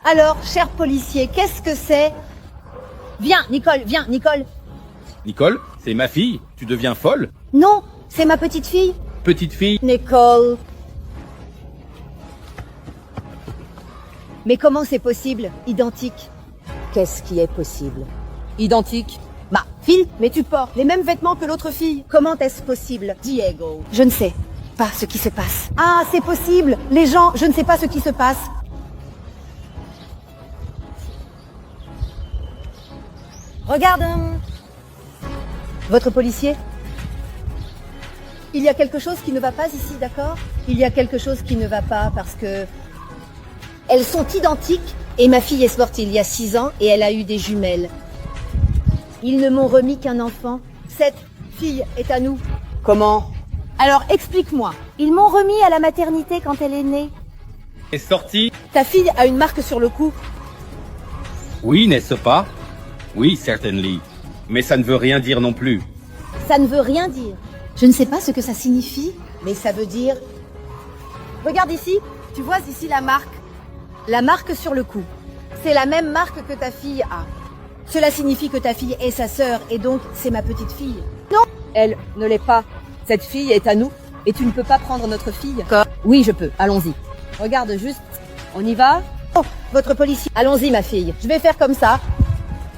Alors, cher policier, qu'est-ce que c'est? Viens, Nicole, viens, Nicole. Nicole, c'est ma fille. Tu deviens folle? Non, c'est ma petite fille. Petite fille? Nicole. Mais comment c'est possible? Identique. Qu'est-ce qui est possible? Identique. Bah, Phil, mais tu portes les mêmes vêtements que l'autre fille. Comment est-ce possible? Diego. Je ne sais pas ce qui se passe. Ah, c'est possible. Les gens, je ne sais pas ce qui se passe. Regarde. Votre policier? Il y a quelque chose qui ne va pas ici, d'accord? Il y a quelque chose qui ne va pas parce que... Elles sont identiques et ma fille est morte il y a 6 ans et elle a eu des jumelles. Ils ne m'ont remis qu'un enfant. Cette fille est à nous. Comment? Alors explique-moi. Ils m'ont remis à la maternité quand elle est née. Est sortie? Ta fille a une marque sur le cou. Oui, n'est-ce pas? Oui, certainly. Mais ça ne veut rien dire non plus. Ça ne veut rien dire. Je ne sais pas ce que ça signifie, mais ça veut dire... Regarde ici, tu vois ici la marque. La marque sur le cou. C'est la même marque que ta fille a. Cela signifie que ta fille est sa sœur et donc c'est ma petite fille. Non, Elle ne l'est pas. Cette fille est à nous et tu ne peux pas prendre notre fille. D'accord. Oui, je peux. Allons-y. Regarde juste. On y va? oh, votre policier. Allons-y ma fille, je vais faire comme ça.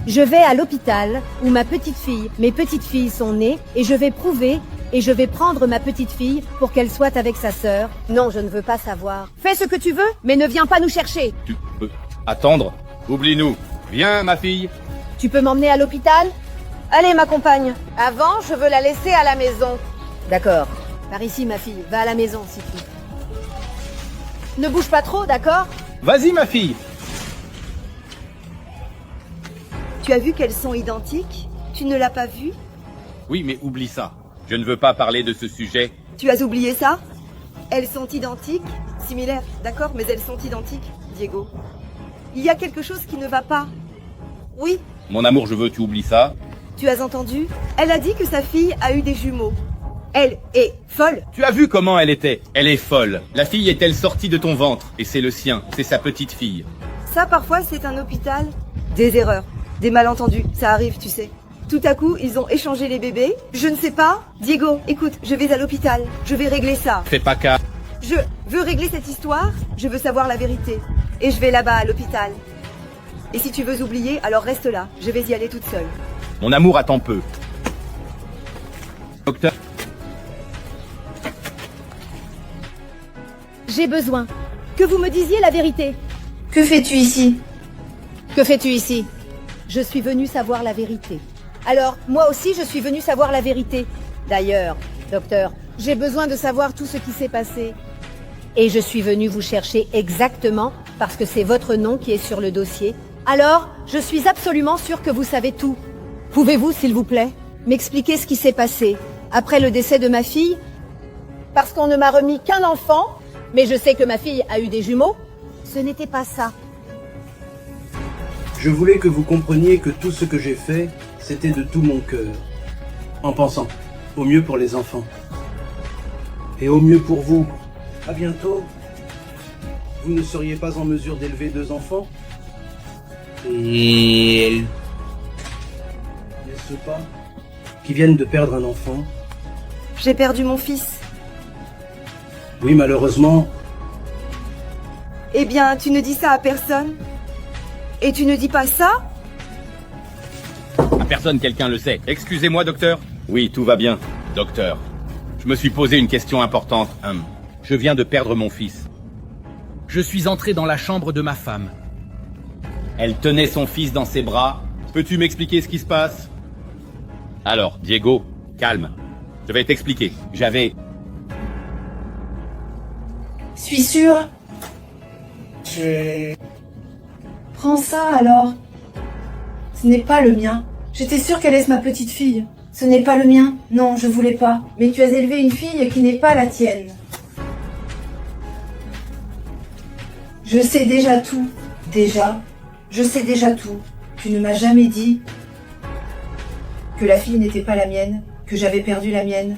Je vais à l'hôpital où mes petites filles sont nées et je vais prouver et je vais prendre ma petite fille pour qu'elle soit avec sa sœur. Non, je ne veux pas savoir. Fais ce que tu veux, mais ne viens pas nous chercher. Tu peux attendre? Oublie-nous. Viens, ma fille. Tu peux m'emmener à l'hôpital? Allez, ma compagne. Avant, je veux la laisser à la maison. D'accord. Par ici, ma fille. Va à la maison, si tu... Ne bouge pas trop, d'accord? Vas-y, ma fille. Tu as vu qu'elles sont identiques? Tu ne l'as pas vu? Oui, mais oublie ça. Je ne veux pas parler de ce sujet. Tu as oublié ça? Elles sont identiques? Similaires, d'accord, mais elles sont identiques, Diego. Il y a quelque chose qui ne va pas. Oui, Mon amour, je veux que tu oublies ça. tu as entendu? Elle a dit que sa fille a eu des jumeaux. Elle est folle. Tu as vu comment elle était? Elle est folle. La fille est-elle sortie de ton ventre? Et c'est le sien. C'est sa petite fille. Ça, parfois, c'est un hôpital. Des erreurs, des malentendus, ça arrive, tu sais. Tout à coup, ils ont échangé les bébés. Je ne sais pas. Diego, écoute, je vais à l'hôpital. Je vais régler ça. Fais pas cas. Je veux régler cette histoire. Je veux savoir la vérité. Et je vais là-bas à l'hôpital. Et si tu veux oublier, alors reste là. Je vais y aller toute seule. Mon amour attend peu. Docteur. J'ai besoin que vous me disiez la vérité. Que fais-tu ici? Que fais-tu ici? Je suis venue savoir la vérité. Alors, moi aussi, je suis venue savoir la vérité. D'ailleurs, docteur, j'ai besoin de savoir tout ce qui s'est passé. Et je suis venue vous chercher exactement parce que c'est votre nom qui est sur le dossier. Alors, je suis absolument sûre que vous savez tout. Pouvez-vous, s'il vous plaît, m'expliquer ce qui s'est passé après le décès de ma fille? Parce qu'on ne m'a remis qu'un enfant, mais je sais que ma fille a eu des jumeaux. Ce n'était pas ça. Je voulais que vous compreniez que tout ce que j'ai fait, c'était de tout mon cœur, en pensant au mieux pour les enfants et au mieux pour vous. À bientôt. Vous ne seriez pas en mesure d'élever 2 enfants? N'est-ce pas? Qui viennent de perdre un enfant? J'ai perdu mon fils. Oui, malheureusement. Eh bien, tu ne dis ça à personne? Et tu ne dis pas ça? À personne, quelqu'un le sait. Excusez-moi, docteur. Oui, tout va bien. Docteur, je me suis posé une question importante. Je viens de perdre mon fils. Je suis entré dans la chambre de ma femme. Elle tenait son fils dans ses bras. Peux-tu m'expliquer ce qui se passe? Alors, Diego, calme. Je vais t'expliquer. Suis sûr? Prends ça alors. Ce n'est pas le mien. J'étais sûre qu'elle est ma petite fille. Ce n'est pas le mien. Non, je voulais pas. Mais tu as élevé une fille qui n'est pas la tienne. Je sais déjà tout. Déjà. Je sais déjà tout. Tu ne m'as jamais dit que la fille n'était pas la mienne, que j'avais perdu la mienne.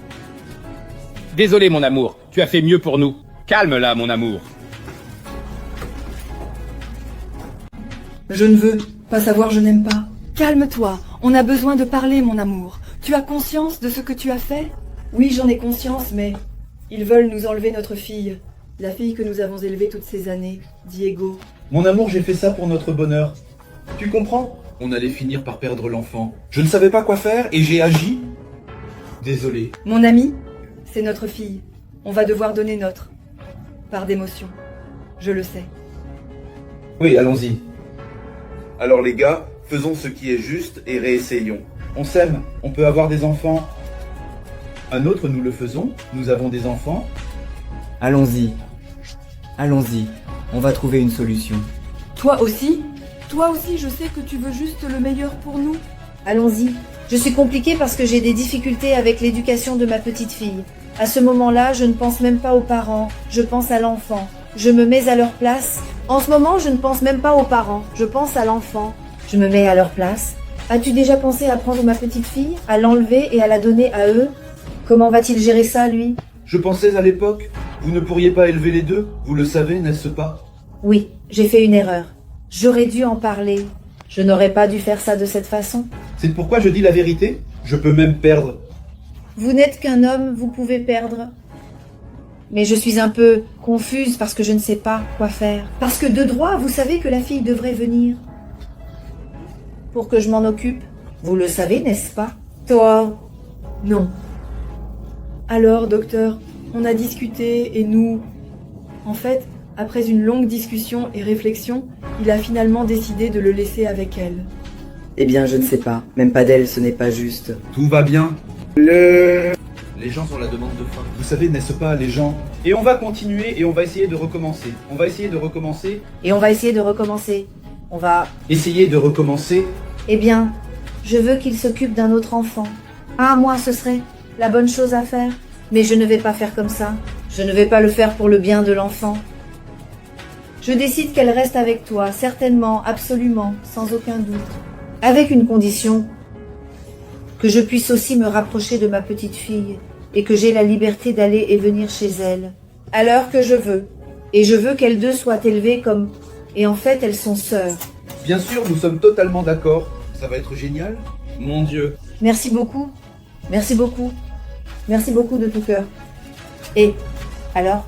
Désolé, mon amour. Tu as fait mieux pour nous. Calme là, mon amour. Je ne veux pas savoir, je n'aime pas. Calme-toi, on a besoin de parler, mon amour. Tu as conscience de ce que tu as fait? Oui, j'en ai conscience, mais ils veulent nous enlever notre fille. La fille que nous avons élevée toutes ces années, Diego. Mon amour, j'ai fait ça pour notre bonheur. Tu comprends? On allait finir par perdre l'enfant. Je ne savais pas quoi faire et j'ai agi. Désolé. Mon ami, c'est notre fille. On va devoir donner notre. Par d'émotion. Je le sais. Oui, allons-y. Alors les gars, faisons ce qui est juste et réessayons. On s'aime, on peut avoir des enfants. Un autre, nous le faisons, nous avons des enfants. Allons-y. Allons-y. On va trouver une solution. Toi aussi? Toi aussi, je sais que tu veux juste le meilleur pour nous. Allons-y. Je suis compliquée parce que j'ai des difficultés avec l'éducation de ma petite fille. À ce moment-là, je ne pense même pas aux parents, je pense à l'enfant. Je me mets à leur place. En ce moment, je ne pense même pas aux parents, je pense à l'enfant. Je me mets à leur place. As-tu déjà pensé à prendre ma petite fille, à l'enlever et à la donner à eux? Comment va-t-il gérer ça, lui? Je pensais à l'époque, vous ne pourriez pas élever les deux, vous le savez, n'est-ce pas? Oui, j'ai fait une erreur. J'aurais dû en parler. Je n'aurais pas dû faire ça de cette façon. C'est pourquoi je dis la vérité, je peux même perdre. Vous n'êtes qu'un homme, vous pouvez perdre. Mais je suis un peu confuse parce que je ne sais pas quoi faire. Parce que de droit, vous savez que la fille devrait venir. Pour que je m'en occupe. Vous le savez, n'est-ce pas? Toi? Non. Alors, docteur, on a discuté et nous... En fait, après une longue discussion et réflexion, il a finalement décidé de le laisser avec elle. Eh bien, je ne sais pas. Même pas d'elle, ce n'est pas juste. Tout va bien. Les gens ont la demande de fin. Vous savez, n'est-ce pas, les gens? Et on va continuer et on va essayer de recommencer. On va essayer de recommencer. Et on va essayer de recommencer. On va... Essayer de recommencer. Eh bien, je veux qu'il s'occupe d'un autre enfant. Ah, moi, ce serait la bonne chose à faire. Mais je ne vais pas faire comme ça. Je ne vais pas le faire pour le bien de l'enfant. Je décide qu'elle reste avec toi, certainement, absolument, sans aucun doute. Avec une condition, que je puisse aussi me rapprocher de ma petite fille et que j'ai la liberté d'aller et venir chez elle, à l'heure que je veux. Et je veux qu'elles deux soient élevées comme... Et en fait, elles sont sœurs. Bien sûr, nous sommes totalement d'accord. Ça va être génial. Mon Dieu. Merci beaucoup. Merci beaucoup. Merci beaucoup de tout cœur. Et, alors,